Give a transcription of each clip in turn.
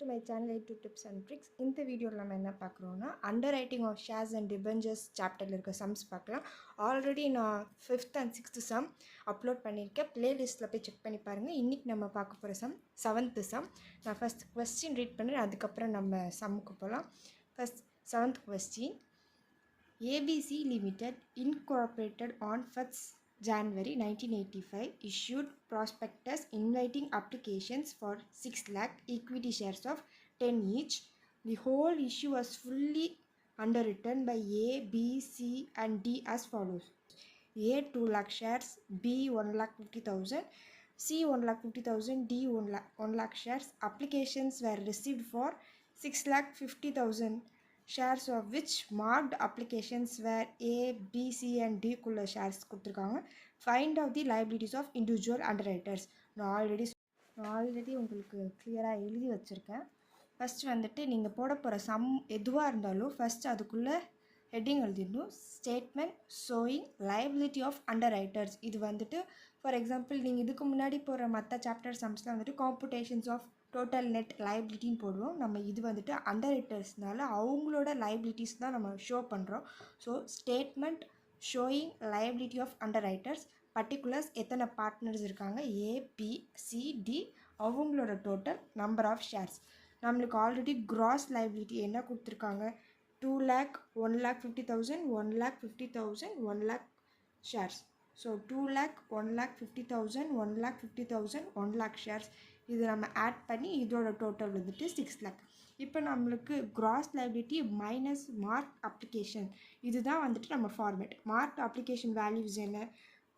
to my channel A2 Tips and Tricks. இந்த வீடியோவில் நம்ம என்ன பார்க்குறோன்னா underwriting of shares and debentures சாப்டரில் இருக்க சம்ஸ் பார்க்கலாம். ஆல்ரெடி நான் 5th and 6th some upload பண்ணியிருக்கேன். பிளேலிஸ்ட்டில் போய் செக் பண்ணி பாருங்கள். இன்றைக்கி நம்ம பார்க்க போகிற சம் 7th சம். நான் ஃபஸ்ட் கொஸ்டின் ரீட் பண்ணுறேன், அதுக்கப்புறம் நம்ம சம்முக்கு போகலாம். First 7th question. ABC Limited Incorporated on 1st January 1985 issued prospectus inviting applications for 6 lakh equity shares of 10 each. The whole issue was fully underwritten by A, B, C and D as follows. A 2 lakh shares, B 1,50,000, C 1,50,000, D 1 lakh shares. Applications were received for 6,50,000 shares of which marked applications were A, B, C and D குள்ள shares கொடுத்துருக்காங்க. Find out the liabilities of individual underwriters. நான் already உங்களுக்கு கிளியராக எழுதி வச்சுருக்கேன். First வந்துட்டு நீங்கள் போட போகிற சம் எதுவாக இருந்தாலும் ஃபஸ்ட்டு அதுக்குள்ளே ஹெட்டிங் எழுதிடணும். Statement showing liability of underwriters. இது வந்துட்டு ஃபார் எக்ஸாம்பிள் நீங்கள் இதுக்கு முன்னாடி போகிற மற்ற சாப்டர் சம்ஸில் வந்துட்டு காம்புடேஷன்ஸ் ஆஃப் டோட்டல் நெட் லைபிலிட்டின்னு போடுவோம். நம்ம இது வந்துட்டு அண்டர்ரைட்டர்ஸ்னால அவங்களோட லைபிலிட்டிஸ் தான் நம்ம ஷோ பண்ணுறோம். So statement showing liability of underwriters, particulars எத்தனை பார்ட்னர்ஸ் இருக்காங்க, A, B, C, D, அவங்களோட டோட்டல் நம்பர் ஆஃப் ஷேர்ஸ். நம்மளுக்கு ஆல்ரெடி கிராஸ் லைபிலிட்டி என்ன கொடுத்துருக்காங்க, 2 lakh, 1,50,000, 1,50,000, 1 lakh shares. So 2 lakh, 1,50,000, 1,50,000, 1 lakh shares. இது நம்ம ஆட் பண்ணி இதோட டோட்டல் வந்துட்டு 6 lakh. இப்போ நம்மளுக்கு cross liability minus mark application, இதுதான் வந்துட்டு நம்ம ஃபார்மேட். மார்க் அப்ளிகேஷன் வேல்யூஸ் என்ன,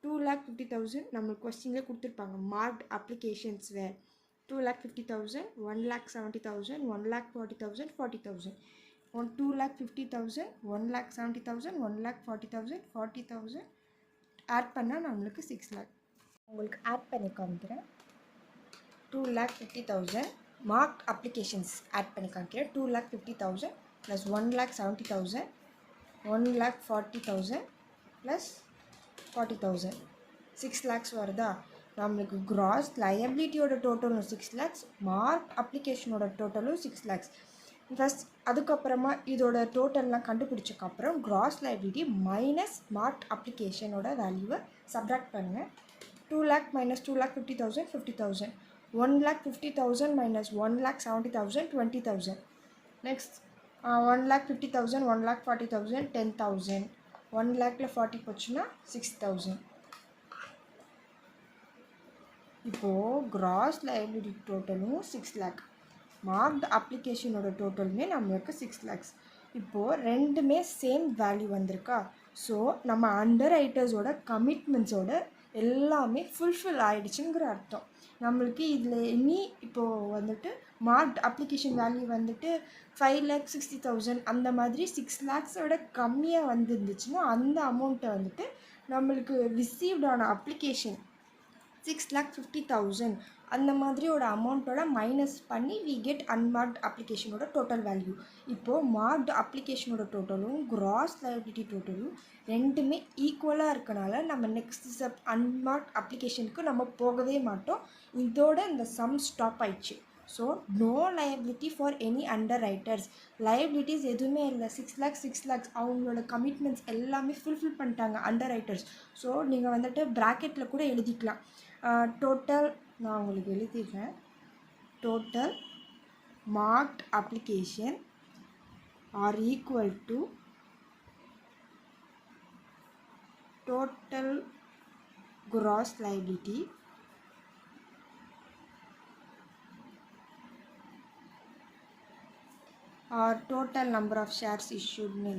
2,50,000 நம்மளுக்கு கொஸ்டின்லேயே கொடுத்துருப்பாங்க. மார்க்ட் அப்ளிகேஷன்ஸ் வேர் 2,50,000, 1,70,000, 1,40,000, 40,000. 2,50,000, 1,70,000, 1,40,000, 40,000 ஆட் பண்ணால் நம்மளுக்கு 6 lakh. உங்களுக்கு ஆட் பண்ணி காமிக்கிறேன். 2,50,000 மார்க்ட் அப்ளிகேஷன்ஸ் ஆட் பண்ணி காமிக்கிறேன். 2,50,000 ப்ளஸ் 1,70,000, 1,40,000 ப்ளஸ் 40,000, 6 lakhs வருதா. நம்மளுக்கு கிராஸ் லைபிலிட்டியோட டோட்டலும் 6 lakhs, மார்க் அப்ளிகேஷனோட டோட்டலும் 6 lakhs. ஃபஸ்ட் அதுக்கப்புறமா இதோட டோட்டல்லாம் கண்டுபிடிச்சக்கப்புறம் கிராஸ் லைபிலிட்டி மைனஸ் மார்க் அப்ளிகேஷனோட வேல்யூவை சப்ராக்ட் பண்ணுங்கள். 2 lakh minus 2,50,000, 50,000. 1,50,000 minus 1,70,000, 20,000. Next 1,50,000, 1,40,000, 10,000. 1 lakhல 40 போச்சுன்னா 6,000. இப்போது கிராஸ் லைபிலிட்டி டோட்டலும் 6 lakh, மார்க்ட் அப்ளிகேஷனோட டோட்டலுமே நம்மளுக்கு 6 lakhs. இப்போது ரெண்டுமே சேம் வேல்யூ வந்திருக்கா. ஸோ நம்ம அண்டர்ரைட்டர்ஸோட கமிட்மெண்ட்ஸோட எல்லாமே ஃபுல்ஃபில் ஆகிடுச்சுங்கிற அர்த்தம். நம்மளுக்கு இதில் இனி இப்போது வந்துட்டு மார்க்ட் அப்ளிகேஷன் வேல்யூ வந்துட்டு 5,60,000 அந்த மாதிரி 6 lakhஸோட கம்மியாக வந்துருந்துச்சுன்னா அந்த அமௌண்ட்டை வந்துட்டு நம்மளுக்கு ரிசீவ்டான அப்ளிகேஷன் 6,50,000 அந்த மாதிரியோட அமௌண்ட்டோட மைனஸ் பண்ணி வி கெட் அன்மார்க்ட் அப்ளிகேஷனோட டோட்டல் வேல்யூ. இப்போது மார்க்ட் அப்ளிகேஷனோட டோட்டலும் கிராஸ் லைபிலிட்டி டோட்டலும் ரெண்டுமே ஈக்குவலாக இருக்கனால நம்ம நெக்ஸ்ட் ஸ்டெப் அன்மார்க்ட் அப்ளிகேஷனுக்கு நம்ம போகவே மாட்டோம். இதோட இந்த சம் ஸ்டாப் ஆயிடுச்சு. So no liability for any underwriters. Liabilities எதுவுமே இல்லை. 6 lakhs 6 lakhs அவங்களோட கமிட்மெண்ட்ஸ் எல்லாமே ஃபுல்ஃபில் பண்ணிட்டாங்க அண்டர்ரைட்டர்ஸ். ஸோ நீங்கள் வந்துட்டு ப்ராக்கெட்டில் கூட எழுதிக்கலாம். டோட்டல் நான் உங்களுக்கு எழுதிடுறேன். Total marked application are equal to total gross liability or total number of shares issued னு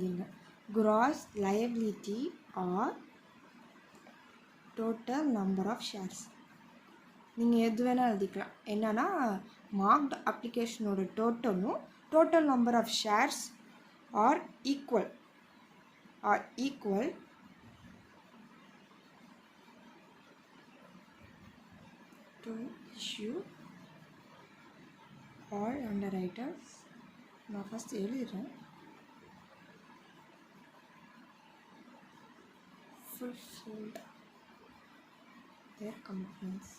gross liability or total number of shares நீங்கள் எது வேணால் எழுதிக்கலாம். என்னன்னா மார்க்ட் அப்ளிகேஷனோட டோட்டலும் total number of shares are equal to issue all underwriters. நான் first எழுதுகிறேன். fulfilled their commitments.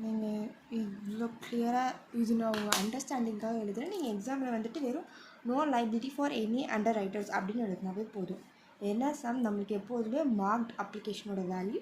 நீங்கள் இவ்வளோ கிளியராக இது நான் உங்கள் அண்டர்ஸ்டாண்டிங்காக எழுதுகிறேன். நீங்கள் எக்ஸாமில் வந்துட்டு வெறும் no liability for any underwriters அப்படின்னு எழுதினாவே போதும். என்ன சம் நம்மளுக்கு எப்போதுமே மார்க்ட் அப்ளிகேஷனோட value,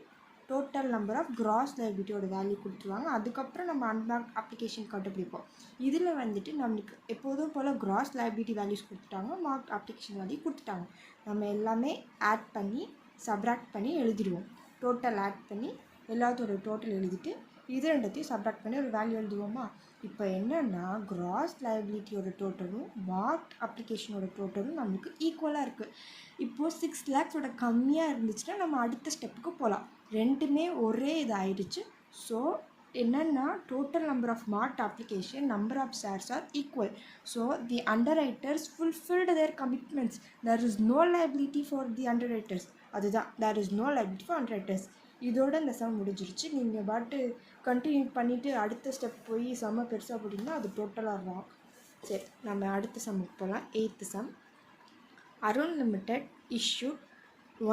total number of gross லைபிலிட்டியோட வேல்யூ கொடுத்துருவாங்க. அதுக்கப்புறம் நம்ம அன்மார்க்ட் அப்ளிகேஷன் கண்டுபிடிப்போம். இதில் வந்துட்டு நம்மளுக்கு எப்போதும் போல் கிராஸ் லைபிலிட்டி வேல்யூஸ் கொடுத்துட்டாங்க, மார்க்ட் அப்ளிகேஷன் வேல்யூ கொடுத்துட்டாங்க. நம்ம எல்லாமே ஆட் பண்ணி சப்ராக்ட் பண்ணி எழுதிடுவோம். டோட்டல் ஆட் பண்ணி எல்லாத்தோட டோட்டல் எழுதிட்டு இது ரெண்டத்தையும் சப்ராக்ட் பண்ணி ஒரு வேல்யூ எழுதுவோமா. இப்போ என்னென்னா கிராஸ் லைபிலிட்டியோட டோட்டலும் மார்க்ட் அப்ளிகேஷனோட டோட்டலும் நம்மளுக்கு ஈக்குவலாக இருக்குது. இப்போது 6 lakhஸோட கம்மியாக இருந்துச்சுன்னா நம்ம அடுத்த ஸ்டெப்புக்கு போகலாம். ரெண்டுமே ஒரே இது ஆயிடுச்சு. ஸோ என்னென்னா total number of marked application, number of shares are equal. So the underwriters fulfilled their commitments. There is no liability for the underwriters. அதுதான், there is no liability for underwriters. இதோட இந்த சம் முடிஞ்சிருச்சு. நீங்கள் பாட்டு continue பண்ணிவிட்டு அடுத்த step போய் செம்ம பெருசாக போட்டிங்கன்னா அது டோட்டலாக ராங். சரி, நம்ம அடுத்த சம்முக்கு போகலாம். 8th sum. Arun Limited issued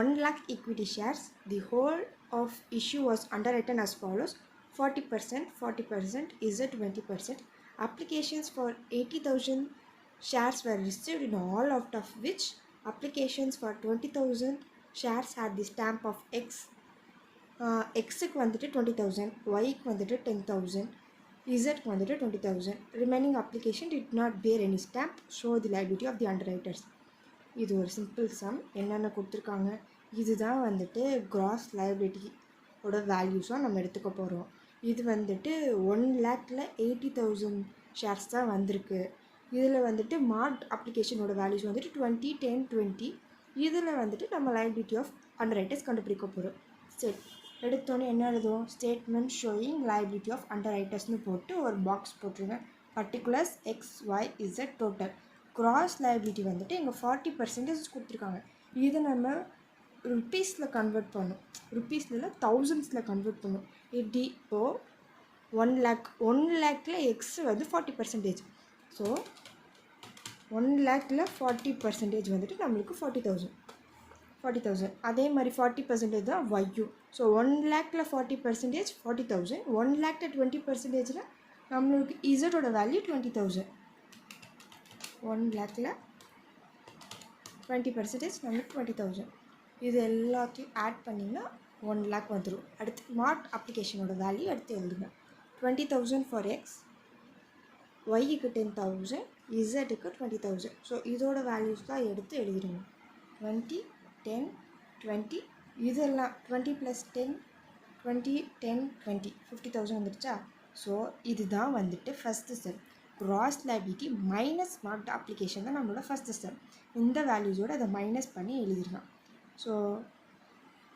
1 lakh equity shares. The whole of issue was underwritten as follows: 40%, 40%, Z 20%. Applications for 80,000 shares were received, in all out of which applications for 20,000 shares had the stamp of X. எக்ஸுக்கு வந்துட்டு 20,000, ஒய்க்கு வந்துட்டு 10,000, இசட்க்கு வந்துட்டு 20,000. Remaining application did not bear any stamp. Show the liability of the underwriters. இது ஒரு simple some. என்னென்ன கொடுத்துருக்காங்க, இதுதான் வந்துட்டு கிராஸ் லைபிலிட்டியோட வேல்யூஸாக நம்ம எடுத்துக்க போகிறோம். இது வந்துட்டு 1 lakhல 80,000 ஷேர்ஸ் தான் வந்திருக்கு. இதில் வந்துட்டு மார்க்ட் அப்ளிகேஷனோட வேல்யூஸ் வந்துட்டு 20, 10, 20. இதில் வந்துட்டு நம்ம லைபிலிட்டி ஆஃப் அண்டர்ரைட்டர்ஸ் கண்டுபிடிக்க போகிறோம். சரி, எடுத்தோன்னே என்ன எழுதுவோம்? ஸ்டேட்மெண்ட் ஷோயிங் லைபிலிட்டி ஆஃப் அண்டர்ரைட்டர்ஸ்னு போட்டு ஒரு பாக்ஸ் போட்டுருங்க. Particulars X, Y, Z, total. Gross liability வந்துட்டு இங்கே 40% கொடுத்துருக்காங்க. இதை நம்ம ருப்பீஸில் கன்வெர்ட் பண்ணும். ருப்பீஸில் தௌசண்ட்ஸில் கன்வெர்ட் பண்ணும். எப்படி? இப்போது 1 lakhல எக்ஸ் வந்து 40%. ஸோ 1 lakhல 40% வந்துட்டு நம்மளுக்கு 40,000. அதே மாதிரி 40% தான் ஒய்யும். ஸோ 1 lakhல 40%, 40,000. 1 lakhல 20%, நம்மளுக்கு இசட்டோட வேல்யூ 20,000. 1 lakhல 20% நம்மளுக்கு 20,000. இது எல்லாத்தையும் ஆட் பண்ணிங்கன்னா 1 lakh வந்துடும். அடுத்து மார்க்ட் அப்ளிகேஷனோட வேல்யூ எடுத்து எழுதுங்க. 20,000 ஃபார் எக்ஸ், ஒய்க்கு 10,000, இசட்டுக்கு 20,000. ஸோ இதோட வேல்யூஸ் தான் எடுத்து எழுதிடுங்க. 20, 10, 20. இதெல்லாம் 20 + 10, 20, 10, 20, 50,000 வந்துடுச்சா. ஸோ இதுதான் வந்துட்டு first step. Cross liability minus marked application தான் நம்மளோட ஃபஸ்ட்டு ஸ்டெப். இந்த வேல்யூஸோடு அதை மைனஸ் பண்ணி எழுதிடலாம். ஸோ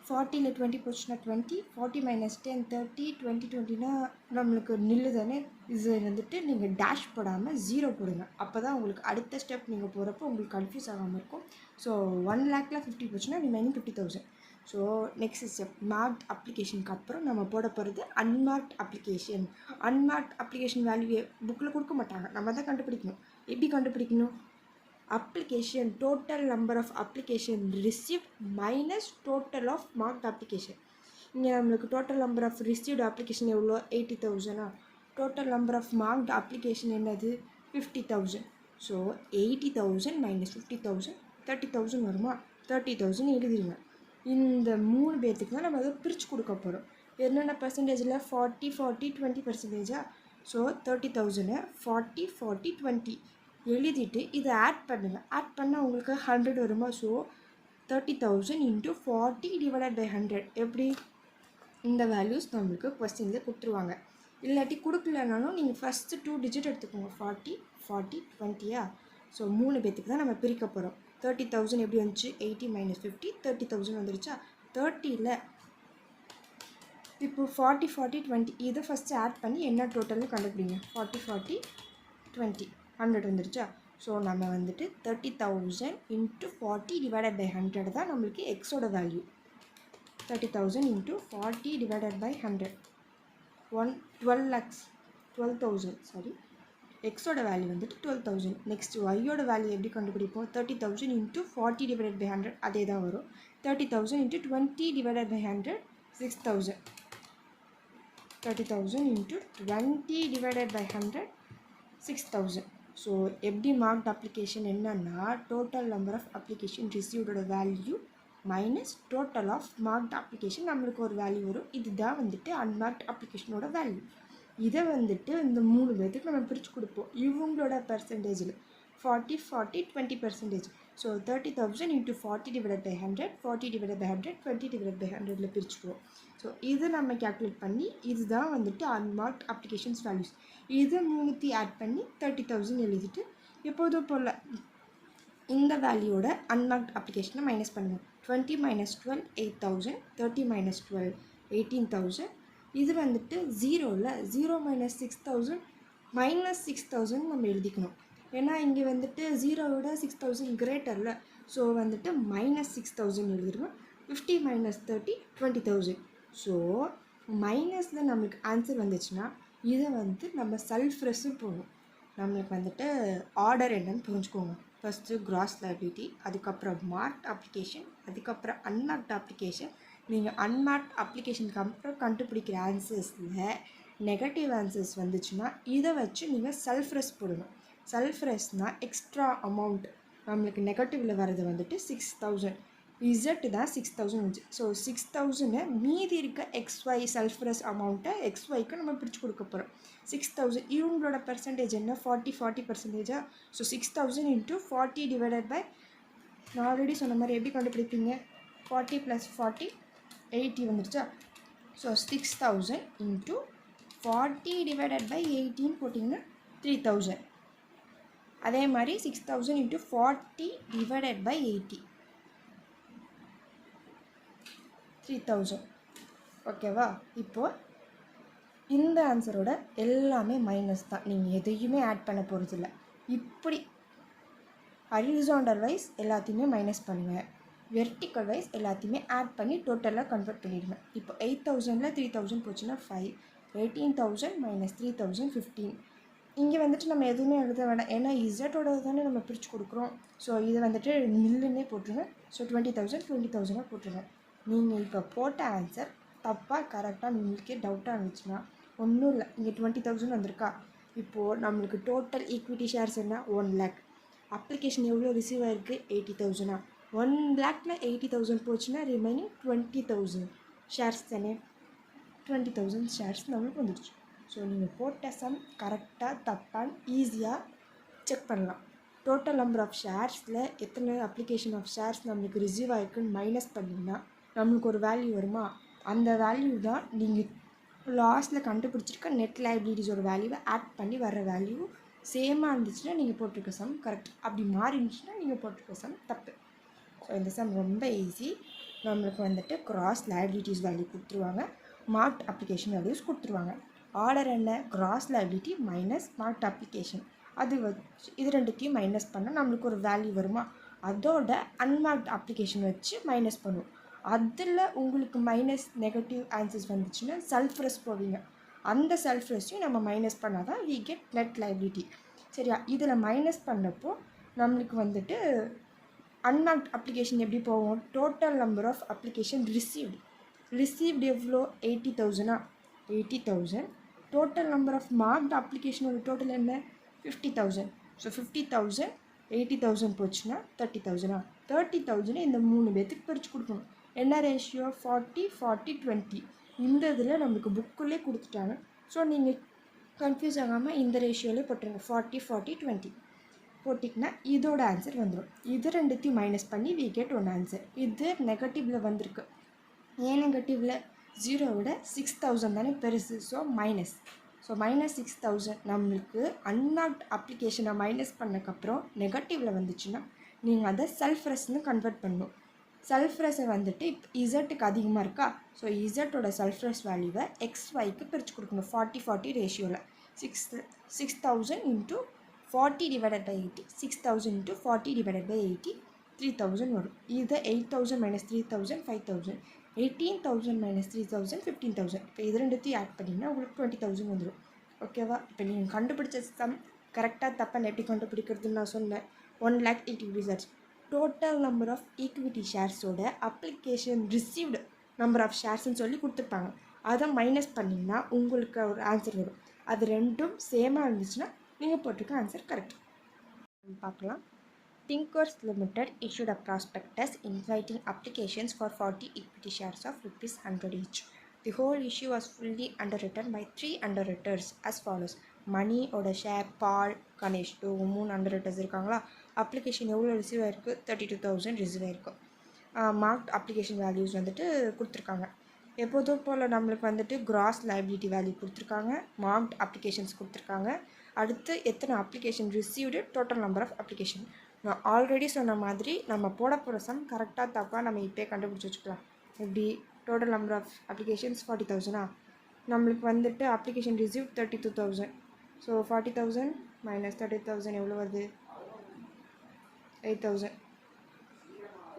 40ல் 20 போச்சுன்னா 20, 40 - 10, 30, 20, 20னா நம்மளுக்கு நில்லு தானே. இது வந்துட்டு நீங்கள் டேஷ் போடாமல் 0 போடுங்க. அப்போ தான் உங்களுக்கு அடுத்த ஸ்டெப் நீங்கள் போகிறப்போ உங்களுக்கு கன்ஃபியூஸ் ஆகாமல் இருக்கும். ஸோ 1 lakhல 50 போச்சுன்னா remaining 50,000. So next step marked அப்ளிகேஷனுக்கு அப்புறம் நம்ம போட போகிறது unmarked application. Unmarked application value புக்கில் கொடுக்க மாட்டாங்க, நம்ம தான் கண்டுபிடிக்கணும். எப்படி கண்டுபிடிக்கணும்? application, total number of application received minus total of marked application. இங்கே நம்மளுக்கு total number of received application எவ்வளோ? 80,000. total number of marked application என்னது? 50,000. ஸோ 80,000 - 50,000, 30,000 வருமா? 30,000 எழுதிடுங்க. இந்த 3 பேர்த்துக்கு தான் நம்ம அதை பிரித்து கொடுக்க போகிறோம். என்னென்ன பர்சன்டேஜில்? 40, 40, 20%. ஸோ 30,000 40, 40, 20 எழுதிட்டு இதை ஆட் பண்ணுங்கள். ஆட் பண்ணால் உங்களுக்கு 100 வருமா? ஸோ 30,000 × 40 / 100. எப்படி? இந்த வேல்யூஸ் நம்மளுக்கு கொஸ்டினில் கொடுத்துருவாங்க. இல்லாட்டி கொடுக்கலனாலும் நீங்கள் ஃபஸ்ட்டு 2 digit எடுத்துக்கோங்க. 40, 40, 20. ஸோ 3 பேர்த்துக்கு தான் நம்ம பிரிக்க போகிறோம். 30,000 எப்படி வந்துச்சு? 80 - 50, 30,000 வந்துருச்சா. 30ல் இப்போ 40, 40, 20 இதை ஃபஸ்ட்டு ஆட் பண்ணி என்ன டோட்டல்னு கண்டுபிடிங்க. 40, 40, 20, 100 வந்துருச்சா. ஸோ நம்ம வந்துட்டு 30,000 × 40 / 100 தான் நம்மளுக்கு எக்ஸோட வேல்யூ. 30,000 × 40 / 100 12 lakhs, 12,000. சாரி, எக்ஸோட வேல்யூ வந்துட்டு 12,000. நெக்ஸ்ட் ஒய்யோட வேல்யூ எப்படி கண்டுபிடிப்போம்? 30,000 × 40 / 100 அதே தான் வரும். 30,000 × 20 / 100 6,000. 30,000 into 20 divided by 100, 6,000. ஸோ எப்படி மார்க்ட் அப்ளிகேஷன் என்னன்னா டோட்டல் நம்பர் ஆஃப் அப்ளிகேஷன் ரிசீவ்டோட value minus total of marked application நம்மளுக்கு ஒரு வேல்யூ வரும். இதுதான் வந்துட்டு அன்மார்க்ட் அப்ளிகேஷனோட வேல்யூ. இதை வந்துட்டு இந்த 3 பேருக்கு நம்ம பிரித்து கொடுப்போம் இவங்களோட பர்சன்டேஜில் 40, 40, 20%. So 30,000 into 40 divided by 100, 40 divided by 100, 20 divided by 100ல பிரிச்சுக்குவோம். So இது நம்ம கேல்குலேட் பண்ணி இதுதான் வந்துட்டு அன்மார்க்ட் அப்ளிகேஷன்ஸ் வேல்யூஸ். இது 3 ஆட் பண்ணி 30,000 எழுதிட்டு எப்போதும் போல் இந்த வேல்யூவோட அன்மார்க்ட் அப்ளிகேஷனை மைனஸ் பண்ணுவோம். 20 minus 12, 8,000, 30 minus 12, 18,000. இது வந்துட்டு 0 minus 6,000 minus 6,000 நம்ம எழுதிக்கணும். ஏன்னா இங்கே வந்துட்டு 0விட 6,000 கிரேட்டரில். ஸோ வந்துட்டு மைனஸ் 6,000 எழுதிடுவோம். 50 minus 30, 20,000. ஸோ மைனஸில் நம்மளுக்கு ஆன்சர் வந்துச்சுன்னா இதை வந்து நம்ம செல்ஃப் போகணும். நம்மளுக்கு வந்துட்டு ஆர்டர் என்னன்னு புரிஞ்சுக்கோங்க. ஃபஸ்ட்டு கிராஸ் லைபிலிட்டி, அதுக்கப்புறம் மார்க்ட் அப்ளிகேஷன், அதுக்கப்புறம் அன்மார்க்ட் அப்ளிகேஷன். நீங்கள் அன்மார்க்ட் அப்ளிகேஷனுக்கு அப்புறம் கண்டுபிடிக்கிற ஆன்சர்ஸில் நெகட்டிவ் ஆன்சர்ஸ் வந்துச்சுன்னா இதை வச்சு நீங்கள் செல்ஃப் போடணும். செல்ஃப் எக்ஸ்ட்ரா அமௌண்ட் நம்மளுக்கு நெகட்டிவில் வர்றது வந்துட்டு 6,000. இசட் தான் 6,000 வந்துச்சு. ஸோ 6,000 மீதி இருக்க XY செல்ஃப்ரெஸ் அமௌண்ட்டை XYக்கு நம்ம பிரித்து கொடுக்க போகிறோம். 6,000 இவங்களோட பர்சன்டேஜ் என்ன 40%. ஸோ 6,000 into 40 divided by நான் ஆல்ரெடி சொன்ன மாதிரி எப்படி கண்டுபிடிப்பீங்க 40 + 40 80 வந்துருச்சா. ஸோ 6,000 into 40 divided by 18 போட்டிங்கன்னா 3,000. அதே மாதிரி 6,000 into 40 divided by 80, 3,000. ஓகேவா. இப்போது இந்த ஆன்சரோட எல்லாமே மைனஸ் தான், நீங்கள் எதையுமே ஆட் பண்ண போகிறதில்ல. இப்படி ஹரிசாண்டல் வைஸ் எல்லாத்தையுமே மைனஸ் பண்ணுவேன், வெர்டிக்கல் வைஸ் எல்லாத்தையுமே ஆட் பண்ணி டோட்டலாக கன்வெர்ட் பண்ணிடுவேன். இப்போ 8,000ல் 3,000 போச்சுன்னா 5, 18,000 minus 3,000, 15. இங்கே வந்துட்டு நம்ம எதுவுமே எழுத வேண்டாம், ஏன்னா இசட்டோட தானே நம்ம பிரித்து கொடுக்குறோம். ஸோ இதை வந்துட்டு நில்லுன்னே போட்டுருங்க. ஸோ 20,000 20,000 போட்டுருங்க. நீங்கள் இப்போ போட்ட ஆன்சர் தப்பாக கரெக்டாக உங்களுக்கே டவுட்டாக இருந்துச்சுன்னா ஒன்றும் இல்லை, இங்கே 20,000 வந்திருக்கா. இப்போது நம்மளுக்கு டோட்டல் ஈக்விட்டி ஷேர்ஸ் என்ன 1 lakh. அப்ளிகேஷன் எவ்வளோ ரிசீவ் ஆகிருக்கு 80,000. 1 lakhல 80,000 போச்சுன்னா ரிமைனிங் 20,000 ஷேர்ஸ் தானே. 20,000 ஷேர்ஸ் நம்மளுக்கு வந்துடுச்சு. ஸோ நீங்கள் போட்ட சம் கரெக்டாக தப்பான்னு ஈஸியாக செக் பண்ணலாம். டோட்டல் நம்பர் ஆஃப் ஷேர்ஸில் எத்தனை அப்ளிகேஷன் ஆஃப் ஷேர்ஸ் நம்மளுக்கு ரிசீவ் ஆகிருக்குன்னு மைனஸ் பண்ணிங்கன்னா நம்மளுக்கு ஒரு வேல்யூ வருமா, அந்த வேல்யூ தான் நீங்கள் லாஸ்ட்டில் கண்டுபிடிச்சிருக்க நெட் லைபிலிட்டிஸோட வேல்யூவை ஆட் பண்ணி வர்ற வேல்யூ. சேமாக இருந்துச்சுன்னா நீங்கள் போட்டிருக்க சம் கரெக்ட், அப்படி மாறி இருந்துச்சுன்னா நீங்கள் போட்டிருக்க சம் தப்பு. ஸோ இந்த சம் ரொம்ப ஈஸி. நம்மளுக்கு வந்துட்டு கிராஸ் லைபிலிட்டிஸ் வேல்யூ கொடுத்துருவாங்க, மார்க்ட் அப்ளிகேஷன் வேல்யூஸ் கொடுத்துருவாங்க. ஆர்டர் என்ன cross liability minus marked application. அது வச்சு இது ரெண்டுத்தையும் மைனஸ் பண்ணால் நம்மளுக்கு ஒரு வேல்யூ வருமா, அதோட அன்மார்க்ட் அப்ளிகேஷன் வச்சு மைனஸ் பண்ணுவோம். அதில் உங்களுக்கு மைனஸ் நெகட்டிவ் ஆன்சர்ஸ் வந்துச்சுன்னா செல்ஃப்ரெஸ் போவீங்க. அந்த செல்ஃப்ரெஸ்ஸையும் நம்ம மைனஸ் பண்ணால் தான் வி கெட் நெட் லைபிலிட்டி. சரியா. இதில் மைனஸ் பண்ணப்போ நம்மளுக்கு வந்துட்டு அன்மார்க்ட் அப்ளிகேஷன் எப்படி போவோம், total number of application received எவ்வளோ 80,000. 80,000. டோட்டல் நம்பர் ஆஃப் மார்க்ட் அப்ளிகேஷனோட டோட்டல் என்ன 50,000. ஸோ 50,000 80,000 போச்சுன்னா 30,000. 30,000 இந்த 3 பேத்துக்கு பிரித்து கொடுக்கணும். என்ன ரேஷியோ 40, 40, 20. இந்த இதில் நம்மளுக்கு புக்குள்ளே கொடுத்துட்டாங்க. ஸோ நீங்கள் கன்ஃபியூஸ் ஆகாமல் இந்த ரேஷியோலே போட்டுருங்க 40, 40, 20 போட்டிங்கன்னா இதோட ஆன்சர் வந்துடும். இது ரெண்டுத்தையும் மைனஸ் பண்ணி வி கெட் ஒன் ஆன்சர். இது நெகட்டிவில் வந்திருக்கு. ஏன் நெகட்டிவில் 0விட 6,000 தானே பெருசு. So minus. ஸோ minus 6,000 நம்மளுக்கு அன்மார்க்ட் அப்ளிகேஷனை மைனஸ் பண்ணக்கப்புறம் நெகட்டிவில் வந்துச்சுன்னா நீங்கள் அதை செல்ஃப்ரெஸ்ன்னு கன்வெர்ட் பண்ணணும். செல்ஃப்ரெஸை வந்துட்டு இப்போ இசட்டுக்கு அதிகமாக இருக்கா. ஸோ இசட்டோட செல்ஃப்ரெஸ் வேல்யூவை XYக்கு பிரித்து கொடுக்கணும் 40, 40 ரேஷியோவில். 6,000 into 40 divided by 80, 6,000 into 40 divided by 80, 3,000 வரும். இதை 8,000 minus 3,000, 5,000. 18,000 minus 3,000, 15,000. இப்போ இது ரெண்டுத்தையும் ஆட் பண்ணிங்கன்னா உங்களுக்கு 20,000 வந்துடும். ஓகேவா. இப்போ நீங்கள் கண்டுபிடிச்ச சம் கரெக்டாக தப்பாக எப்படி கண்டுபிடிக்கிறதுன்னு நான் சொன்னேன். 1 lakh equity shares. Total number of equity ஷேர்ஸோட அப்ளிகேஷன் ரிசீவ்டு நம்பர் ஆஃப் ஷேர்ஸ்ன்னு சொல்லி கொடுத்துருப்பாங்க. அதை மைனஸ் பண்ணிங்கன்னா உங்களுக்கு ஒரு ஆன்சர் வரும். அது ரெண்டும் சேமாக இருந்துச்சுன்னா நீங்கள் போட்டிருக்க ஆன்சர் கரெக்ட். பார்க்கலாம். Thinkers Limited issued a prospectus inviting applications for 40 equity shares of ₹100 each. The whole issue was fully underwritten by 3 underwriters as follows. மணி ஓட ஷேர், பால், கணேஷ், 3 underwriters இருக்காங்களா. அப்ளிகேஷன் எவ்வளோ ரிசீவ் ஆயிருக்கு? 32,000 ரிசீவ் ஆயிருக்கும். மார்க்ட் அப்ளிகேஷன் வேல்யூஸ் வந்துட்டு கொடுத்துருக்காங்க. எப்போதும் போல் நம்மளுக்கு வந்துட்டு கிராஸ் லைபிலிட்டி வேல்யூ கொடுத்துருக்காங்க, மார்க்ட் அப்ளிகேஷன்ஸ் கொடுத்துருக்காங்க. அடுத்து எத்தனை application received, total number of application. நான் ஆல்ரெடி சொன்ன மாதிரி நம்ம போட போகிற சம் கரெக்டாக தப்பாக நம்ம இப்போயே கண்டுபிடிச்சி வச்சுக்கலாம். எப்படி? Total number of applications 40,000. நம்மளுக்கு வந்துட்டு அப்ளிகேஷன் ரிசீவ் 32,000. ஸோ 40,000 மைனஸ் 30,000 எவ்வளோ வருது? 8,000.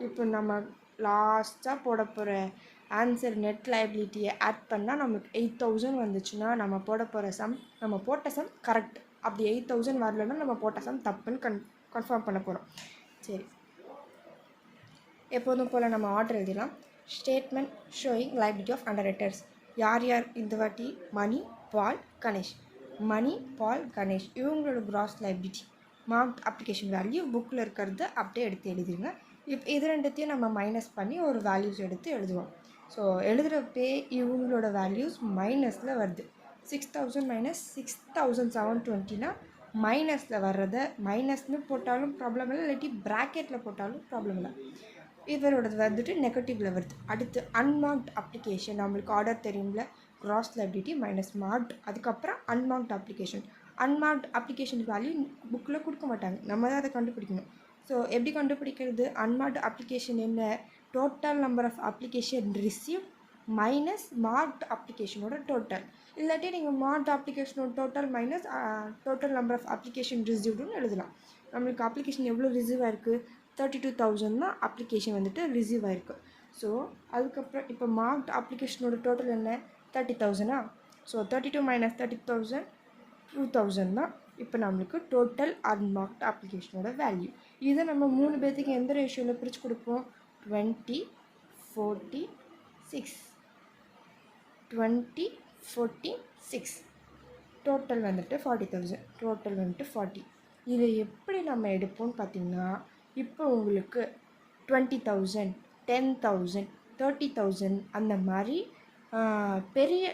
இப்போ நம்ம லாஸ்ட்டாக போட போகிற ஆன்சர் நெட் லைபிலிட்டியை ஆட் பண்ணால் நமக்கு 8,000 வந்துச்சுன்னா நம்ம போட போகிற சம், நம்ம போட்ட சம் கரெக்ட். அப்படி 8,000 வரலன்னா நம்ம போட்ட சம் தப்புன்னு கன்ஃபார்ம் பண்ண போகிறோம். சரி, எப்போதும் போல் நம்ம ஆர்டர் எழுதிடலாம். Statement showing liability of underwriters. யார் யார் இந்த வாட்டி? மணி, பால், கணேஷ். மணி, பால், கணேஷ் இவங்களோட cross liability. Marked application value புக்கில் இருக்கிறது அப்படியே எடுத்து எழுதிடுங்க. இப்போ இது ரெண்டுத்தையும் நம்ம மைனஸ் பண்ணி ஒரு வேல்யூஸ் எடுத்து எழுதுவோம். ஸோ எழுதுகிறப்பே இவங்களோட வேல்யூஸ் மைனஸில் வருது. 6,000 மைனஸ் 6,720னா மைனஸில் வர்றதை மைனஸ்னு போட்டாலும் ப்ராப்ளம் இல்லை, இல்லாட்டி ப்ராக்கெட்டில் போட்டாலும் ப்ராப்ளம் இல்லை. இவரோடது வந்துட்டு நெகட்டிவில் வருது. அடுத்து அன்மார்க்ட் அப்ளிகேஷன். நம்மளுக்கு ஆர்டர் தெரியும்ல, கிராஸ் லைபிலிட்டி மைனஸ் மார்க்ட், அதுக்கப்புறம் unmarked application. Unmarked application value புக்கில் கொடுக்க மாட்டாங்க, நம்ம தான் அதை கண்டுபிடிக்கணும். ஸோ எப்படி கண்டுபிடிக்கிறது? அன்மார்க்ட் அப்ளிகேஷன் என்ன? Total number of application receive minus marked அப்ளிகேஷனோட டோட்டல். இல்லாட்டி நீங்கள் மார்க்ட் அப்ளிகேஷனோட total minus total number of application ரிசீவ்டுன்னு எழுதலாம். நம்மளுக்கு அப்ளிகேஷன் எவ்வளோ ரிசீவ் ஆயிருக்கு? 32,000 தான் அப்ளிகேஷன் வந்துட்டு ரிசீவ் ஆயிருக்கு. ஸோ அதுக்கப்புறம் இப்போ மார்க்ட் அப்ளிகேஷனோட டோட்டல் என்ன? 30,000. ஸோ 32 மைனஸ் 30,000 2,000 தான் இப்போ நம்மளுக்கு டோட்டல் அன்மார்க்ட் அப்ளிகேஷனோட வேல்யூ. இதை நம்ம 3 பேர்த்துக்கு எந்த ரேஷியோவில் பிரித்து கொடுப்போம்? 20, 40, 6. 20, 40, 6. டோட்டல் வந்துட்டு 40,000. டோட்டல் வந்துட்டு 40. இதை எப்படி நம்ம எடுப்போம்னு பார்த்திங்கன்னா, இப்போ உங்களுக்கு 20,000, 10,000, 30,000 அந்த மாதிரி பெரிய,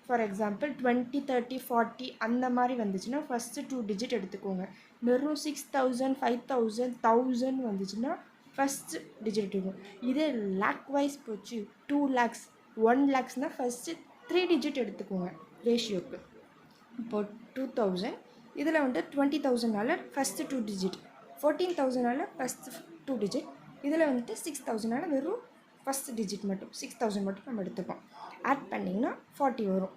ஃபார் எக்ஸாம்பிள் 20, 30, 40 அந்த மாதிரி வந்துச்சுன்னா ஃபஸ்ட்டு 2 டிஜிட் எடுத்துக்கோங்க. வெறும் 6,000, 5,000, 1,000 வந்துச்சுன்னா ஃபஸ்ட்டு டிஜிட் எடுத்துக்கோங்க. இதே லேக் வைஸ் போச்சு, 2 lakhs, 1 lakhsனால் ஃபஸ்ட்டு 3 டிஜிட் எடுத்துக்கோங்க ரேஷியோக்கு. இப்போது 2,000 இதில் வந்து 20,000னால ஃபஸ்ட்டு 2 டிஜிட், 14,000னால ஃபஸ்ட்டு 2 டிஜிட், இதில் வந்துட்டு 6,000னால வெறும் ஃபஸ்ட் டிஜிட் மட்டும் 6,000 மட்டும் நம்ம எடுத்துப்போம். ஆட் பண்ணிங்கன்னா 40 வரும்.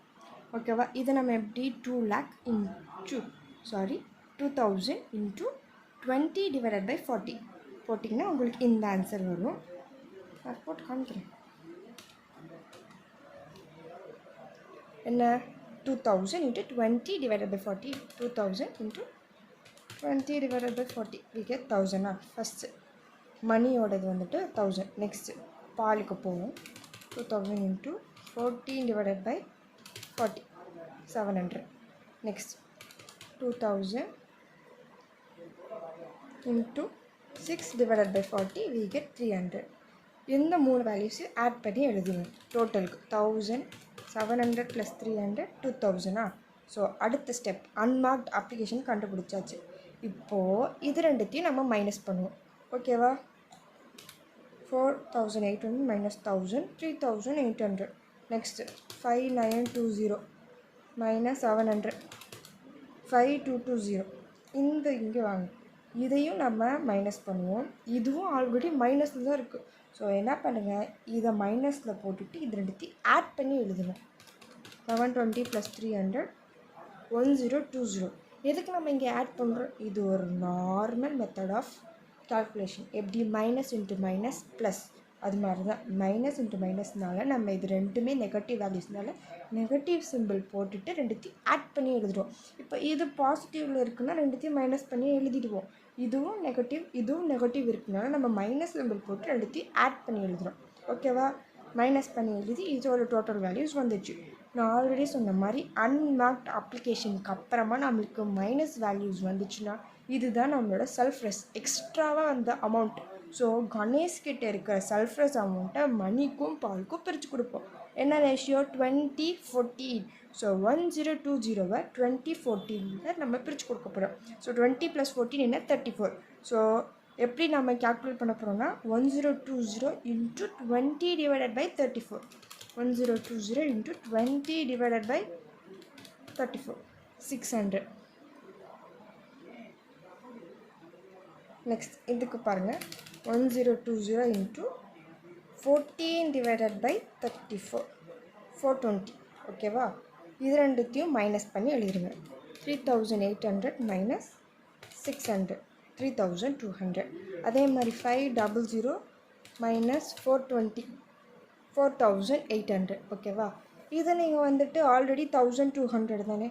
ஓகேவா? இதை நம்ம எப்படி 2,000 இன்ட்டு 20 டிவைடட் பை 40 போட்டிங்கன்னா உங்களுக்கு இந்த ஆன்சர் வரும். நான் போட்டு காமிக்கிறேன். என்ன? 2,000 into 20 divided by 40. 2,000 into 20 divided by 40 we get 1,000. First மணியோடது வந்துட்டு 1,000. நெக்ஸ்ட்டு பாலுக்கு போவோம். 2,000 into 14 divided by 40, 700. Next 2,000 into 6 divided by 40 we get 300. இந்த 3 வேல்யூஸ் ஆட் பண்ணி எழுதுங்க. டோட்டலுக்கு 1,000, 700 + 300 2,000. ஸோ அடுத்த ஸ்டெப் அன்மார்க்ட் அப்ளிகேஷன் கண்டுபிடிச்சாச்சு. இப்போது இது ரெண்டுத்தையும் நம்ம மைனஸ் பண்ணுவோம். ஓகேவா? 4,800 minus 1,000, 3,800. Next 5,920 minus 700, 5,220. இந்த இங்கே வாங்க, இதையும் நம்ம மைனஸ் பண்ணுவோம். இதுவும் ஆல்ரெடி மைனஸில் தான் இருக்குது. ஸோ என்ன பண்ணுங்கள், இதை மைனஸில் போட்டுட்டு இது ரெண்டுத்தையும் ஆட் பண்ணி எழுதணும். 720 + 300 1020. எதுக்கு நம்ம இங்கே ஆட் பண்ணுறோம்? இது ஒரு நார்மல் மெத்தட் ஆஃப் கால்குலேஷன். எப்படி? மைனஸ் இன்ட்டு மைனஸ் ப்ளஸ், அது மாதிரி தான். மைனஸ் இன்ட்டு மைனஸ்னால நம்ம இது ரெண்டுமே நெகட்டிவ் வேல்யூஸ்னால நெகட்டிவ் சிம்பிள் போட்டுட்டு ரெண்டுத்தையும் ஆட் பண்ணி எழுதுவோம். இப்போ இது பாசிட்டிவில் இருக்குன்னா ரெண்டுத்தையும் மைனஸ் பண்ணி எழுதிடுவோம். இதுவும் நெகட்டிவ் இதுவும் நெகட்டிவ் இருக்குனால நம்ம மைனஸ் சிம்பிள் போட்டு ரெண்டுத்தையும் ஆட் பண்ணி எழுதுகிறோம். ஓகேவா? மைனஸ் பண்ணி எழுதி இதோட டோட்டல் வேல்யூஸ் வந்துச்சு. நான் ஆல்ரெடி சொன்ன மாதிரி அன்மார்க்ட் அப்ளிகேஷனுக்கு அப்புறமா நம்மளுக்கு மைனஸ் வேல்யூஸ் வந்துச்சுன்னா இதுதான் நம்மளோட சல்ஃப்ரஸ் எக்ஸ்ட்ராவாக அந்த அமௌண்ட். ஸோ கணேஷ்கிட்ட இருக்கிற சல்ஃப்ரஸ் அமௌண்ட்டை மணிக்கும் பாலுக்கும் பிரித்து கொடுப்போம். என்ன ரேஷியோ? 20:14. ஸோ 1020வை 2014 நம்ம பிரித்து கொடுக்க போகிறோம். ஸோ 20 + 14 என்ன? 34. ஸோ எப்படி நம்ம கேல்குலேட் பண்ண போகிறோம்னா 1020 × 20 / 34. 1020 × 20 / 34 600. நெக்ஸ்ட் இதுக்கு பாருங்கள் 1020 × 14 / 34 420. ஓகேவா? இது ரெண்டுத்தையும் மைனஸ் பண்ணி எழுதிடுங்க. 3800 - 600 3200. அதே மாதிரி 500 - 420 4800. ஓகேவா? இதை நீங்கள் வந்துட்டு ஆல்ரெடி 1200 தானே,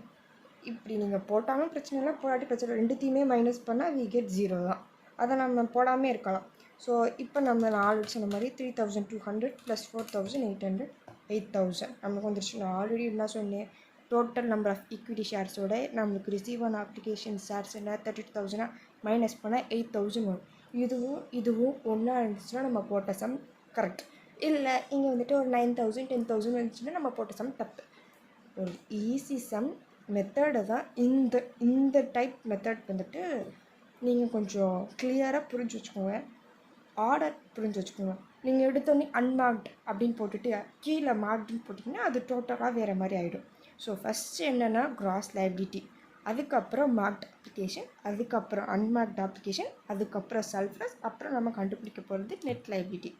இப்படி நீங்கள் போட்டாலும் பிரச்சனை இல்லை, போடாட்டி பிரச்சனை இல்லை. ரெண்டுத்தையுமே மைனஸ் பண்ணால் we get 0 தான். அதை நம்ம போடாமே இருக்கலாம். ஸோ இப்போ நம்ம நான் ஆல்ரெடி சொன்ன மாதிரி 3200 + 4800 8000 நம்மளுக்கு வந்துருச்சு. நான் ஆல்ரெடி என்ன சொன்னேன்? டோட்டல் நம்பர் ஆஃப் ஈக்விட்டி ஷேர்ஸோட நம்மளுக்கு ரிசீவ் ஆன அப்ளிகேஷன் ஷேர்ஸ் என்ன? 32,000 மைனஸ் பண்ணால் 8,000 வரும். இதுவும் ஒன்றா இருந்துச்சுன்னா நம்ம போட்ட சம் கரெக்ட். இல்லை இங்கே வந்துட்டு ஒரு 9,000 10,000 வந்துச்சுன்னா நம்ம போட்ட சம் தப்பு. ஒரு ஈஸி சம் மெத்தடை தான் இந்த டைப் மெத்தட் வந்துட்டு நீங்கள் கொஞ்சம் கிளியராக புரிஞ்சு வச்சுக்கோங்க. ஆர்டர் புரிஞ்சு வச்சுக்கோங்க. நீங்கள் எடுத்தோடனே அன்மார்க்ட் அப்படின்னு போட்டுட்டு கீழே மார்க்டுன்னு போட்டிங்கன்னா அது டோட்டலாக வேறு மாதிரி ஆகிடும். ஸோ ஃபஸ்ட்டு என்னென்னா கிராஸ் லைபிலிட்டி, அதுக்கப்புறம் மார்க்ட் அப்ளிகேஷன், அதுக்கப்புறம் அன்மார்க்ட் அப்ளிகேஷன், அதுக்கப்புறம் சல்ஃப்ரஸ், அப்புறம் நம்ம கண்டுபிடிக்க போகிறது நெட் லைபிலிட்டி.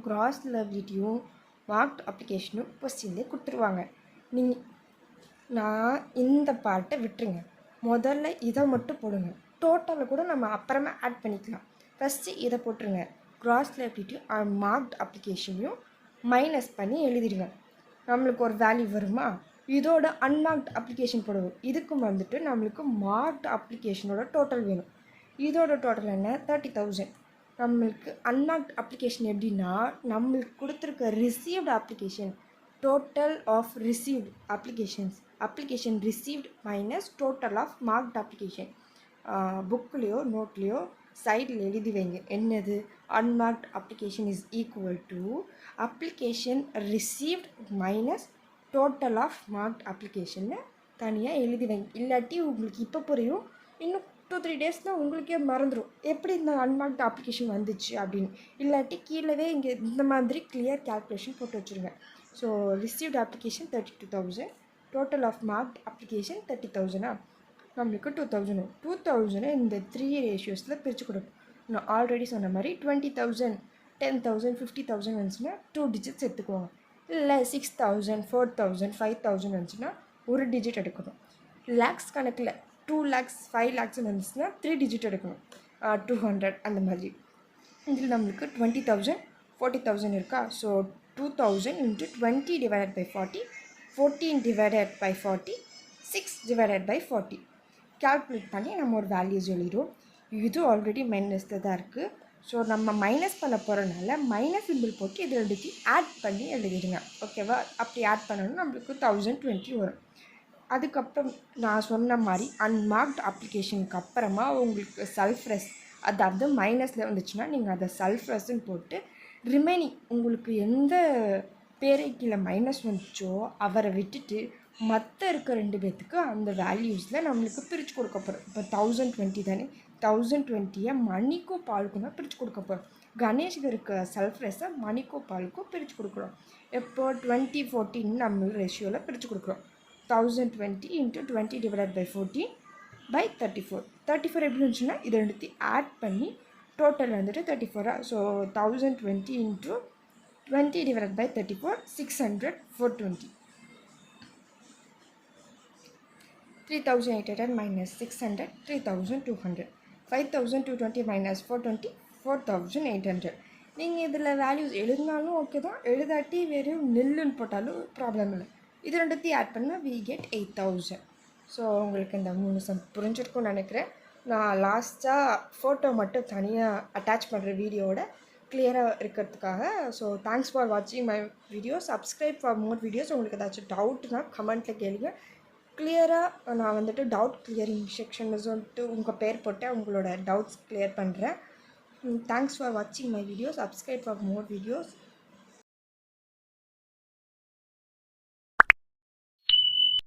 கிராஸ் லைபிலிட்டியும் மார்க்ட் அப்ளிகேஷனும் கொஸ்டின்லேயே கொடுத்துருவாங்க. நான் இந்த பார்ட்டை விட்டுருங்க, முதல்ல இதை மட்டும் போடுங்க. டோட்டலை கூட நம்ம அப்புறமா ஆட் பண்ணிக்கலாம். ஃபஸ்ட்டு இதை போட்டுருங்க. கிராஸ் லைபிலிட்டியும் மார்க்ட் அப்ளிகேஷனையும் மைனஸ் பண்ணி எழுதிடுங்க. நம்மளுக்கு ஒரு வேல்யூ வருமா? இதோட அன்மார்க்ட் அப்ளிகேஷன் போடுவோம். இதுக்கு வந்துட்டு நம்மளுக்கு மார்க்ட் அப்ளிகேஷனோட டோட்டல் வேணும். இதோட டோட்டல் என்ன? 30,000. நம்மளுக்கு அன்மார்க்ட் அப்ளிகேஷன் எப்படின்னா நம்மளுக்கு கொடுத்துருக்க received application, total of received application received minus total of marked application. புக்லேயோ நோட்லேயோ சைடில் எழுதி வைங்க. என்னது? Unmarked application is equal to application received minus total of marked அப்ளிகேஷன்னு தனியாக எழுதி வைங்க. இல்லாட்டி உங்களுக்கு இப்போ புரியும், இன்னும் 2-3 டேஸில் உங்களுக்கே மறந்துடும் எப்படி இந்த அன்மார்க்ட் அப்ளிகேஷன் வந்துச்சு அப்படின்னு. இல்லாட்டி கீழே இங்கே இந்த மாதிரி கிளியர் கேல்குலேஷன் போட்டு வச்சுருங்க. So received application 32,000, total of marked application 30,000. நம்மளுக்கு 2,000 இந்த 3 ரேஷியோஸில் பிரித்து கொடுக்கும். நான் ஆல்ரெடி சொன்ன மாதிரி 20,000 10,000 50,000 வந்துச்சுன்னா 2 டிஜிட்ஸ் எடுத்துக்குவாங்க. இல்லை 6,000 4,000 5,000 வந்துச்சுன்னா ஒரு டிஜிட் எடுக்கணும். லேக்ஸ் கணக்கில் 2 lakhs 5 lakhs வந்துச்சுன்னா 3 டிஜிட் எடுக்கணும். 200 அந்த மாதிரி. இதில் நம்மளுக்கு 20,000 40,000 இருக்கா? ஸோ 2,000 × 20 / 40 14 / 40 6 / 40 கால்குலேட் பண்ணி நம்ம ஒரு வேல்யூஸ் எழுதிடும். இது ஆல்ரெடி மைனஸில் தான் இருக்குது. ஸோ நம்ம மைனஸ் பண்ண போகிறனால மைனஸ் சிம்பிள் போட்டு இது ரெண்டுத்தையும் ஆட் பண்ணி எழுதிடுங்க. ஓகேவா? அப்படி ஆட் பண்ணணும் நம்மளுக்கு 1020 வரும். அதுக்கப்புறம் நான் சொன்ன மாதிரி அன்மார்க்ட் அப்ளிகேஷனுக்கு அப்புறமா உங்களுக்கு சல்ஃப்ரஸ், அதாவது மைனஸில் வந்துச்சுன்னா நீங்கள் அதை சல்ஃப்ரஸ்ன்னு போட்டு ரிமைனிங் உங்களுக்கு எந்த பேரை கீழே மைனஸ் வந்துச்சோ அவரை விட்டுட்டு மற்ற இருக்க 2 பேர்த்துக்கு அந்த வேல்யூஸில் நம்மளுக்கு பிரித்து கொடுக்க போகிறோம். இப்போ 1020 தானே, 1020 மணிக்கும் பாலுக்கும் தான் பிரித்து கொடுக்க போகிறோம். கணேஷ்க்கு இருக்க சல்ஃப்ரஸை மணிக்கும் பாலுக்கும் பிரித்து கொடுக்குறோம். எப்போ 2014 நம்ம ரேஷியோவில் பிரித்து கொடுக்குறோம். 1020 × 20 / 14 / 34. 34 எப்படி இருந்துச்சுன்னா இது ரெண்டுத்தையும் ஆட் பண்ணி டோட்டல் வந்துட்டு 34. ஸோ 1020 × 20 / 34 600 420. 3,800 - 600 3,200. 5,220 - 420 4,800. நீங்கள் இதில் வேல்யூஸ் எழுதினாலும் ஓகே தான், எழுதாட்டி வெறும் நெல்லுன்னு போட்டாலும் ப்ராப்ளம் இல்லை. இது ரெண்டுத்தையும் ஆட் பண்ணால் we get 8,000. ஸோ உங்களுக்கு இந்த 3 சம் புரிஞ்சிருக்கும்னு நினைக்கிறேன். நான் லாஸ்ட்டாக ஃபோட்டோ மட்டும் தனியாக அட்டாச் பண்ணுற வீடியோவோட கிளியராக இருக்கிறதுக்காக. ஸோ தேங்க்ஸ் ஃபார் வாட்சிங் my video. Subscribe for more videos. உங்களுக்கு ஏதாச்சும் டவுட்னா கமெண்ட்டில் கேளுங்க. கிளியராக நான் வந்துட்டு டவுட் கிளியரிங் செக்ஷனில் சொல்லிட்டு உங்கள் பேர் போட்டு உங்களோட டவுட்ஸ் கிளியர் பண்ணுறேன். தேங்க்ஸ் ஃபார் வாட்சிங் my video. Subscribe for more videos.